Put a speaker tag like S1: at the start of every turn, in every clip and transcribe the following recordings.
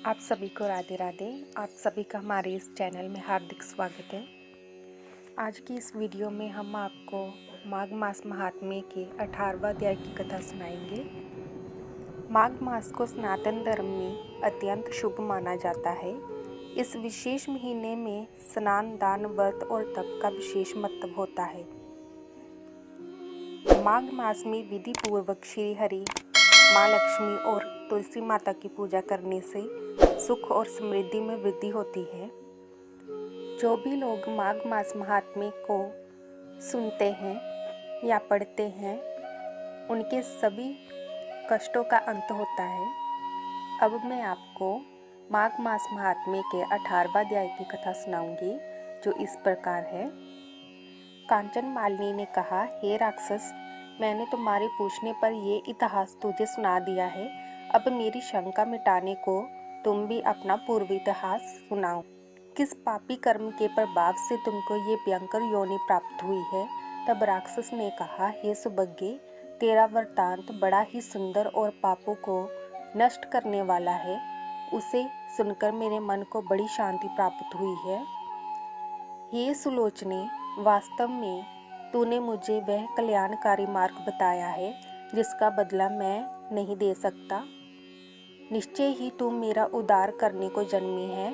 S1: आप सभी को राधे राधे। आप सभी का हमारे इस चैनल में हार्दिक स्वागत है। आज की इस वीडियो में हम आपको माघ मास महात्म्य के 18वां अध्याय की कथा सुनाएंगे। माघ मास को सनातन धर्म में अत्यंत शुभ माना जाता है। इस विशेष महीने में स्नान, दान, व्रत और तप का विशेष महत्व होता है। माघ मास में विधि पूर्वक श्री हरि, माँ लक्ष्मी और तुलसी माता की पूजा करने से सुख और समृद्धि में वृद्धि होती है। जो भी लोग माघ मास महात्म्य को सुनते हैं या पढ़ते हैं, उनके सभी कष्टों का अंत होता है। अब मैं आपको माघ मास महात्म्य के 18वां अध्याय की कथा सुनाऊंगी, जो इस प्रकार है। कांचन मालिनी ने कहा, हे राक्षस, मैंने तुम्हारे पूछने पर ये इतिहास तुझे सुना दिया है। अब मेरी शंका मिटाने को तुम भी अपना पूर्व इतिहास सुनाओ। किस पापी कर्म के प्रभाव से तुमको ये भयंकर योनि प्राप्त हुई है? तब राक्षस ने कहा, हे सुभगे, तेरा वृत्तांत बड़ा ही सुंदर और पापों को नष्ट करने वाला है। उसे सुनकर मेरे मन को बड़ी शांति प्राप्त हुई है। हे सुलोचने, वास्तव में तूने मुझे वह कल्याणकारी मार्ग बताया है जिसका बदला मैं नहीं दे सकता। निश्चय ही तू मेरा उद्धार करने को जन्मी है।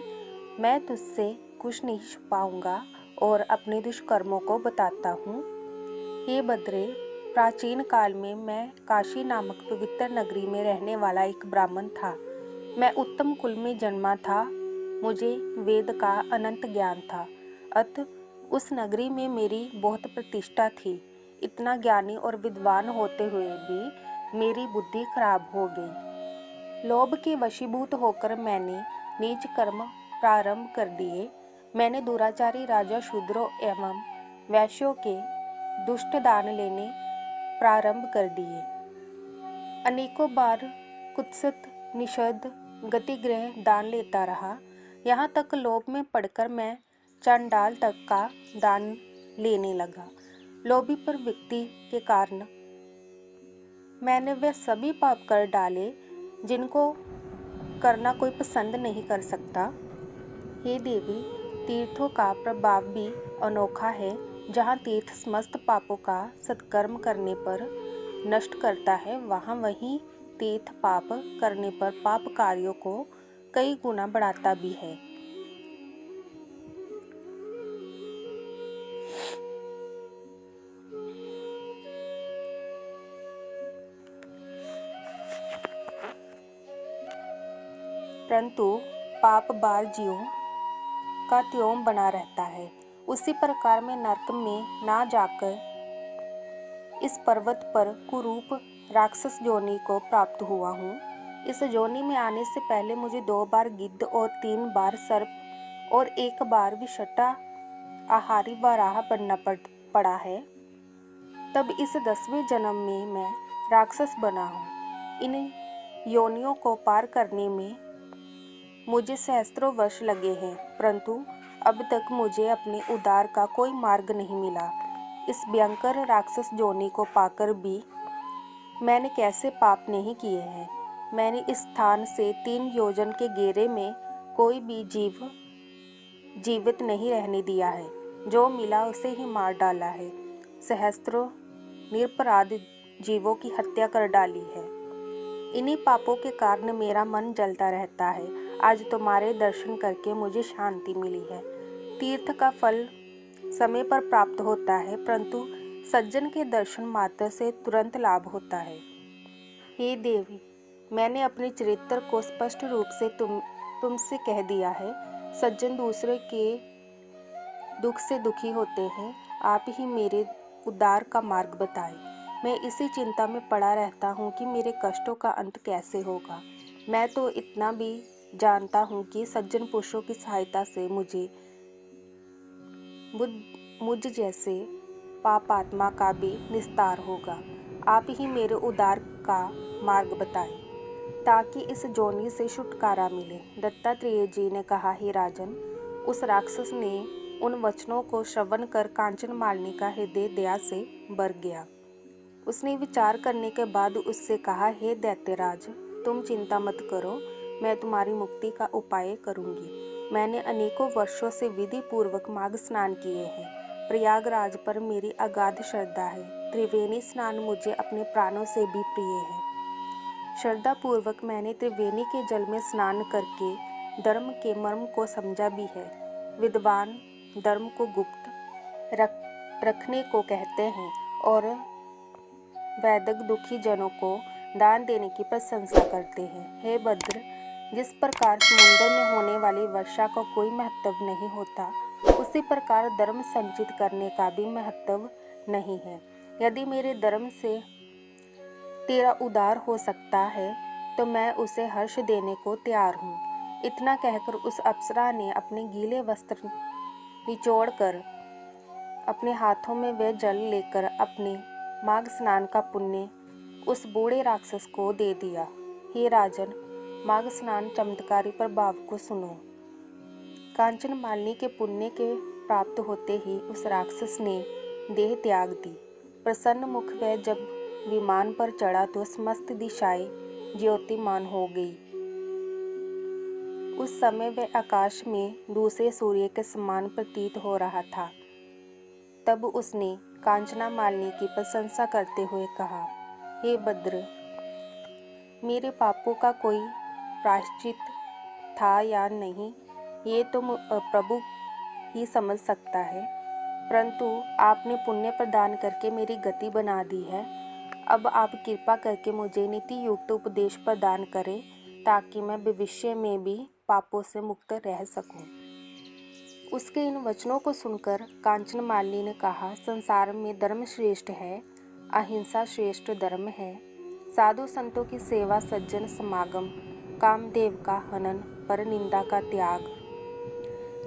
S1: मैं तुझसे कुछ नहीं छुपाऊंगा और अपने दुष्कर्मों को बताता हूँ। हे बद्रे, प्राचीन काल में मैं काशी नामक पवित्र नगरी में रहने वाला एक ब्राह्मण था। मैं उत्तम कुल में जन्मा था। मुझे वेद का अनंत ज्ञान था। अतः उस नगरी में मेरी बहुत प्रतिष्ठा थी। इतना ज्ञानी और विद्वान होते हुए भी मेरी बुद्धि खराब हो गई। लोभ के वशीभूत होकर मैंने नीच कर्म प्रारंभ कर दिए। मैंने दुराचारी राजा, शूद्रों एवं वैश्यों के दुष्ट दान लेने प्रारंभ कर दिए। अनेकों बार कुत्सित, निषिद्ध, गतिग्रह दान लेता रहा। यहाँ तक लोभ में पड़कर मैं चंडाल तक का दान लेने लगा। लोभी प्रवृत्ति के कारण मैंने वे सभी पाप कर डाले जिनको करना कोई पसंद नहीं कर सकता। हे देवी, तीर्थों का प्रभाव भी अनोखा है। जहाँ तीर्थ समस्त पापों का सत्कर्म करने पर नष्ट करता है, वहाँ वही तीर्थ पाप करने पर पाप कार्यों को कई गुना बढ़ाता भी है। परंतु पाप बार जीवों का त्यों बना रहता है। उसी प्रकार मैं नरक में ना जाकर इस पर्वत पर कुरूप राक्षस योनि को प्राप्त हुआ हूँ। इस योनि में आने से पहले मुझे 2 बार गिद्ध और 3 बार सर्प और 1 बार विषटा आहारी वराह बनना पड़ा है। तब इस 10वें जन्म में मैं राक्षस बना हूँ। इन योनियों को पार करने में मुझे सहस्त्रों वर्ष लगे हैं, परंतु अब तक मुझे अपने उद्धार का कोई मार्ग नहीं मिला। इस भयंकर राक्षस योनि को पाकर भी मैंने कैसे पाप नहीं किए हैं। मैंने इस स्थान से 3 योजन के घेरे में कोई भी जीव जीवित नहीं रहने दिया है। जो मिला उसे ही मार डाला है। सहस्त्रों निरपराध जीवों की हत्या कर डाली है। इन्हीं पापों के कारण मेरा मन जलता रहता है। आज तुम्हारे दर्शन करके मुझे शांति मिली है। तीर्थ का फल समय पर प्राप्त होता है, परंतु सज्जन के दर्शन मात्र से तुरंत लाभ होता है। हे देवी, मैंने अपने चरित्र को स्पष्ट रूप से तुमसे कह दिया है। सज्जन दूसरे के दुख से दुखी होते हैं। आप ही मेरे उद्धार का मार्ग बताएं। मैं इसी चिंता में पड़ा रहता हूँ कि मेरे कष्टों का अंत कैसे होगा। मैं तो इतना भी जानता हूँ कि सज्जन पुरुषों की सहायता से मुझ जैसे पापात्मा का भी निस्तार होगा। आप ही मेरे उद्धार का मार्ग बताएं, ताकि इस जोनि से छुटकारा मिले। दत्तात्रेय जी ने कहा, हे राजन, उस राक्षस ने उन वचनों को श्रवण कर कांचन मालिनी का हृदय दया से भर गया। उसने विचार करने के बाद उससे कहा, हे दैत्यराज, तुम चिंता मत करो। मैं तुम्हारी मुक्ति का उपाय करूंगी। मैंने अनेकों वर्षों से विधि पूर्वक माघ स्नान किए हैं। प्रयागराज पर मेरी अगाध श्रद्धा है। त्रिवेणी स्नान मुझे अपने प्राणों से भी प्रिय है। श्रद्धा पूर्वक मैंने त्रिवेणी के जल में स्नान करके धर्म के मर्म को समझा भी है। विद्वान धर्म को गुप्त रखने को कहते हैं और वैदिक दुखी जनों को दान देने की प्रशंसा करते हैं। हे भद्र, जिस प्रकार समुद्र में होने वाली वर्षा का कोई महत्व नहीं होता, उसी प्रकार धर्म संचित करने का भी महत्व नहीं है। यदि मेरे धर्म से तेरा उद्धार हो सकता है तो मैं उसे हर्ष देने को तैयार हूँ। इतना कहकर उस अप्सरा ने अपने गीले वस्त्र निचोड़कर अपने हाथों में वह जल लेकर अपने माघ स्नान का पुण्य उस बूढ़े राक्षस को दे दिया। हे राजन, माघ स्नान चमत्कारी प्रभाव को सुनो। कांचन मालिनी के पुण्य के प्राप्त होते ही उस राक्षस ने देह त्याग दी। प्रसन्न मुख वह जब विमान पर चढ़ा तो समस्त दिशाएं ज्योतिमान हो गई। उस समय वह आकाश में दूसरे सूर्य के समान प्रतीत हो रहा था। तब उसने कांचना मालिनी की प्रशंसा करते हुए कहा, हे भद्र, मेरे पापों का कोई प्रायश्चित था या नहीं, ये तो प्रभु ही समझ सकता है, परंतु आपने पुण्य प्रदान करके मेरी गति बना दी है। अब आप कृपा करके मुझे नीति युक्त उपदेश प्रदान करें ताकि मैं भविष्य में भी पापों से मुक्त रह सकूं। उसके इन वचनों को सुनकर कांचन मालिनी ने कहा, संसार में धर्म श्रेष्ठ है, अहिंसा श्रेष्ठ धर्म है। साधु संतों की सेवा, सज्जन समागम, कामदेव का हनन, पर निंदा का त्याग,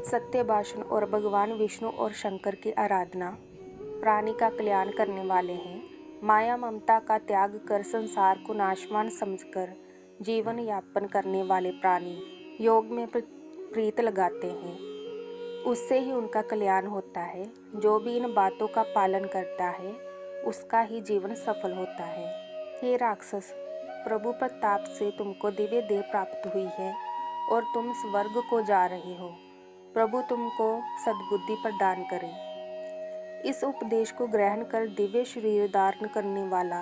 S1: सत्य भाषण और भगवान विष्णु और शंकर की आराधना प्राणी का कल्याण करने वाले हैं। माया ममता का त्याग कर संसार को नाशवान समझकर जीवन यापन करने वाले प्राणी योग में प्रीत लगाते हैं, उससे ही उनका कल्याण होता है। जो भी इन बातों का पालन करता है उसका ही जीवन सफल होता है। हे राक्षस, प्रभु प्रताप से तुमको दिव्य देह प्राप्त हुई है और तुम स्वर्ग को जा रहे हो। प्रभु तुमको सद्बुद्धि प्रदान करे। इस उपदेश को ग्रहण कर दिव्य शरीर धारण करने वाला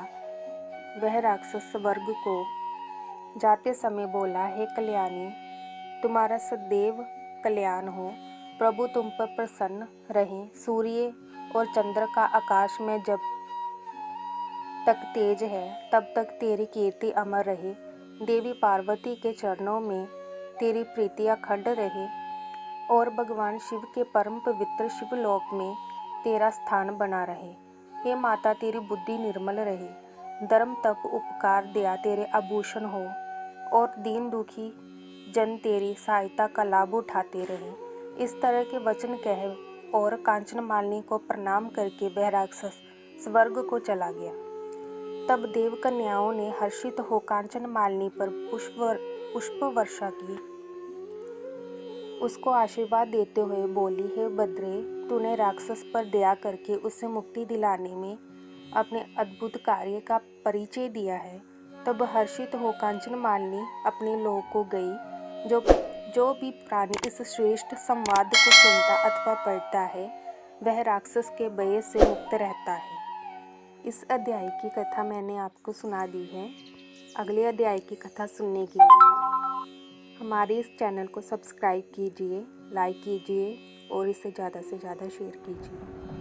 S1: वह राक्षस स्वर्ग को जाते समय बोला, हे कल्याणी, तुम्हारा सदैव कल्याण हो। प्रभु तुम पर प्रसन्न रहे। सूर्य और चंद्र का आकाश में जब तक तेज है तब तक तेरी कीर्ति अमर रहे। देवी पार्वती के चरणों में तेरी प्रीति अखंड रहे और भगवान शिव के परम पवित्र शिवलोक में तेरा स्थान बना रहे। हे माता, तेरी बुद्धि निर्मल रहे। धर्म, तप, उपकार, दया तेरे आभूषण हो और दीन दुखी जन तेरी सहायता का लाभ उठाते रहे। इस तरह के वचन कह और कांचन मालिनी को प्रणाम करके वह राक्षस स्वर्ग को चला गया। तब देव कन्याओं ने हर्षित हो कांचन मालिनी पर पुष्प वर्षा की। उसको आशीर्वाद देते हुए बोली, हे भद्रे, तूने राक्षस पर दया करके उसे मुक्ति दिलाने में अपने अद्भुत कार्य का परिचय दिया है। तब हर्षित हो कांचन मालिनी अपने लोक को गई। जो भी प्राणी इस श्रेष्ठ संवाद को सुनता अथवा पढ़ता है वह राक्षस के भय से मुक्त रहता है। इस अध्याय की कथा मैंने आपको सुना दी है। अगले अध्याय की कथा सुनने के लिए हमारे इस चैनल को सब्सक्राइब कीजिए, लाइक कीजिए और इसे ज़्यादा से ज़्यादा शेयर कीजिए।